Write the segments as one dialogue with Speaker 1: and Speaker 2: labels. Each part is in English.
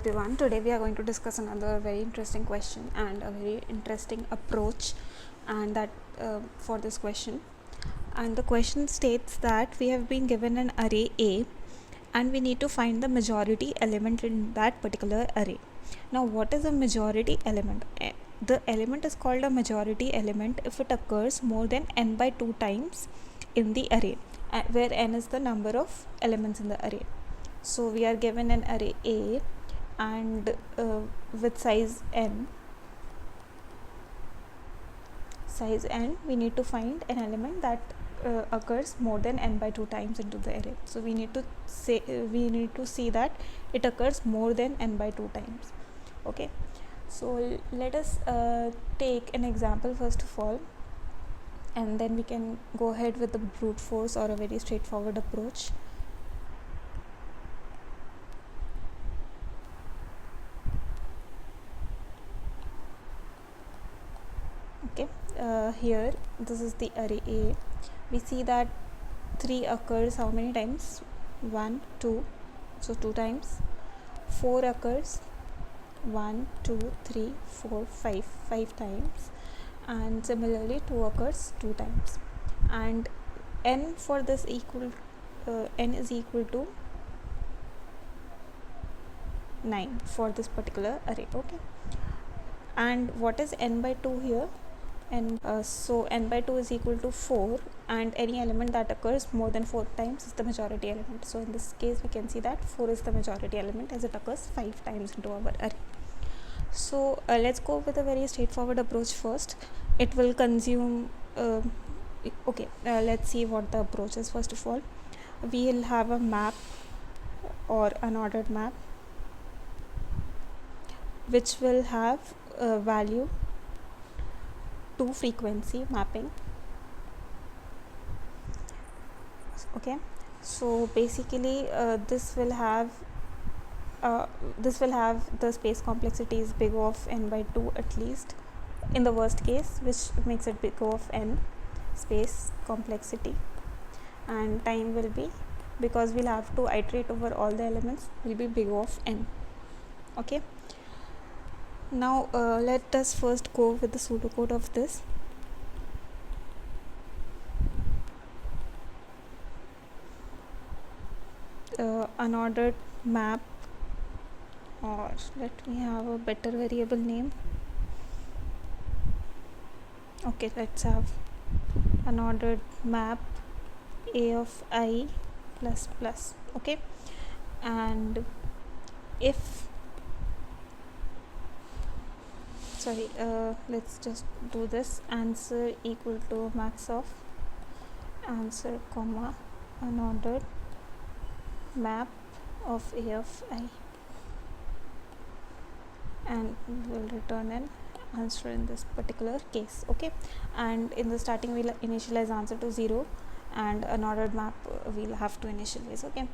Speaker 1: everyone. Today we are going to discuss another very interesting question and a very interesting approach, and that for this question. And the question states that we have been given an array A, and we need to find the majority element in that particular array. Now, what is a majority element? The element is called a majority element if it occurs more than n by 2 times in the array, where n is the number of elements in the array. So we are given an array A and with size n, we need to find an element that occurs more than n by 2 times into the array. So we need to see that it occurs more than n by 2 times. Okay, so let us take an example first of all, and then we can go ahead with the brute force or a very straightforward approach. Okay, here this is the array A. We see that 3 occurs how many times? 1, 2, so 2 times. 4 occurs 1, 2, 3, 4, 5 times, and similarly 2 occurs 2 times, and n for this n is equal to 9 for this particular array. Okay, and what is n by 2 here? So n by 2 is equal to 4, and any element that occurs more than 4 times is the majority element. So in this case we can see that 4 is the majority element as it occurs 5 times into our array. So let's go with a very straightforward approach first. It will consume let's see what the approach is. First of all, we will have a map or unordered map which will have a value to frequency mapping. Okay, so basically this will have the space complexity is big O of n by 2 at least in the worst case, which makes it big O of n space complexity, and time will be, because we'll have to iterate over all the elements, will be big O of n. Okay, now let us first go with the pseudocode of this. Unordered map, or let me have a better variable name. Okay, let's have unordered map A of I plus plus. Okay, and if let's just do this. Answer equal to max of answer comma unordered map of A of I, and we'll return an answer in this particular case. Okay, and in the starting we'll initialize answer to 0, and unordered map we'll have to initialize. Okay,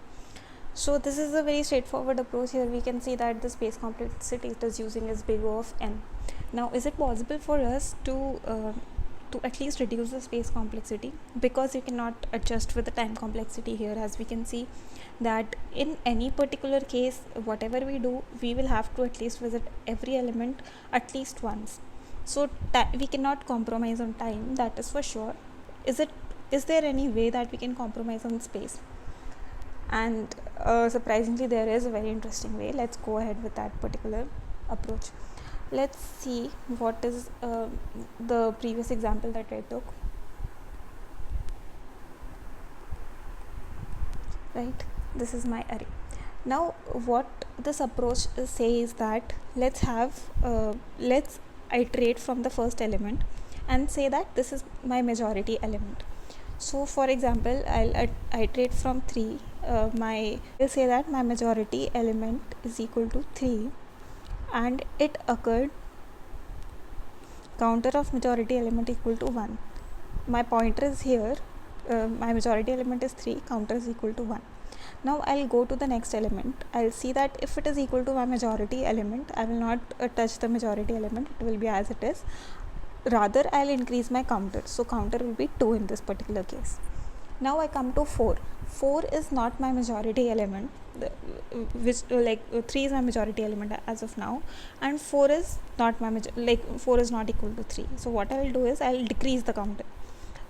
Speaker 1: so this is a very straightforward approach. Here we can see that the space complexity it is using is big O of n. Now, is it possible for us to at least reduce the space complexity, because you cannot adjust with the time complexity here, as we can see that in any particular case whatever we do, we will have to at least visit every element at least once. So we cannot compromise on time, that is for sure. Is there any way that we can compromise on space? And surprisingly there is a very interesting way. Let's go ahead with that particular approach. Let's see what is the previous example that I took. Right, this is my array. Now what this approach says that let's iterate from the first element and say that this is my majority element. So for example, I'll iterate from 3. I'll say that my majority element is equal to 3, and it occurred counter of majority element equal to 1. My pointer is here, my majority element is 3, counter is equal to 1. Now I'll go to the next element. I'll see that if it is equal to my majority element, I will not touch the majority element, it will be as it is. Rather, I'll increase my counter, so counter will be 2 in this particular case. Now I come to 4. 4 is not my majority element, which 3 is my majority element as of now, and 4 is not my 4 is not equal to 3. So what I will do is I will decrease the counter.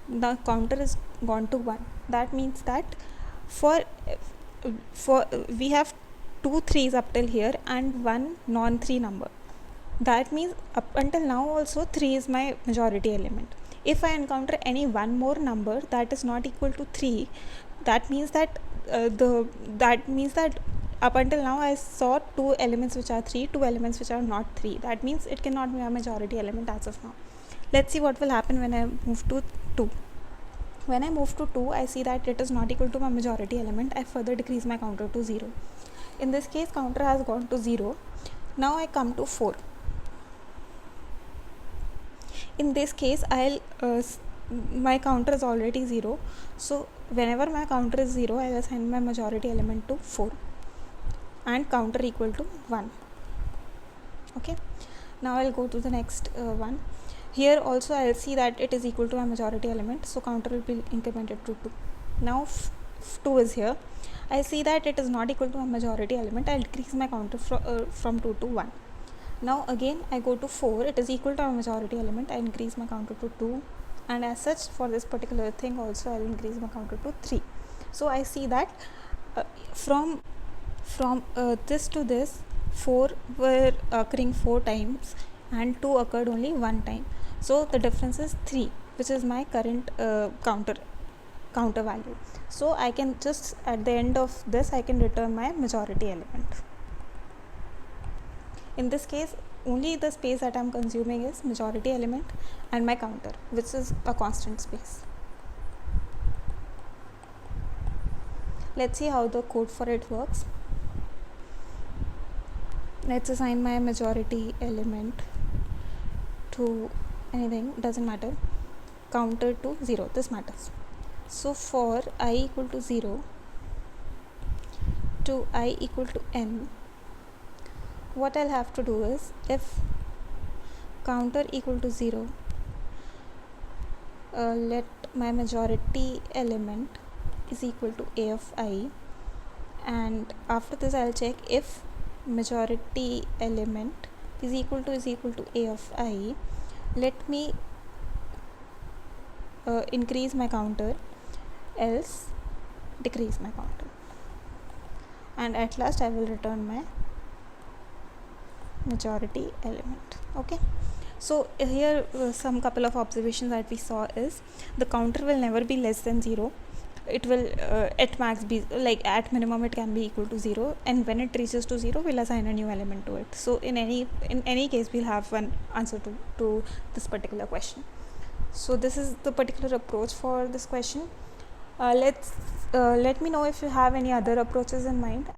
Speaker 1: The counter is gone to 1. That means that for we have 2 3s up till here and one non-3 number. That means up until now also 3 is my majority element. If I encounter any one more number that is not equal to 3, that means that up until now I saw 2 elements which are 3, 2 elements which are not 3. That means it cannot be a majority element as of now. Let's see what will happen when I move to 2. When I move to 2, I see that it is not equal to my majority element. I further decrease my counter to 0. In this case, counter has gone to 0. Now I come to 4. In this case, my counter is already 0. So whenever my counter is 0, I will assign my majority element to 4 and counter equal to 1. Okay. Now I'll go to the next one. Here also I will see that it is equal to my majority element, so counter will be incremented to 2. Now 2 is here. I see that it is not equal to my majority element. I will decrease my counter from 2 to 1. Now again I go to 4. It is equal to my majority element. I increase my counter to 2, and as such for this particular thing also I will increase my counter to 3. So I see that from this to this, 4 were occurring 4 times and 2 occurred only 1 time. So the difference is 3, which is my current counter value. So I can just at the end of this I can return my majority element. In this case, only the space that I am consuming is majority element and my counter, which is a constant space. Let's see how the code for it works. Let's assign my majority element to anything, doesn't matter, counter to 0, this matters. So for I equal to 0 to I equal to n, what I'll have to do is, if counter equal to 0, let my majority element is equal to a of I, and after this I'll check if majority element is equal to a of I. Let me increase my counter, else decrease my counter, and at last I will return my majority element. Okay, so here some couple of observations that we saw is the counter will never be less than 0. It will at max be at minimum it can be equal to 0, and when it reaches to 0 we'll assign a new element to it. So in any case we'll have one answer to this particular question. So this is the particular approach for this question. Let me know if you have any other approaches in mind.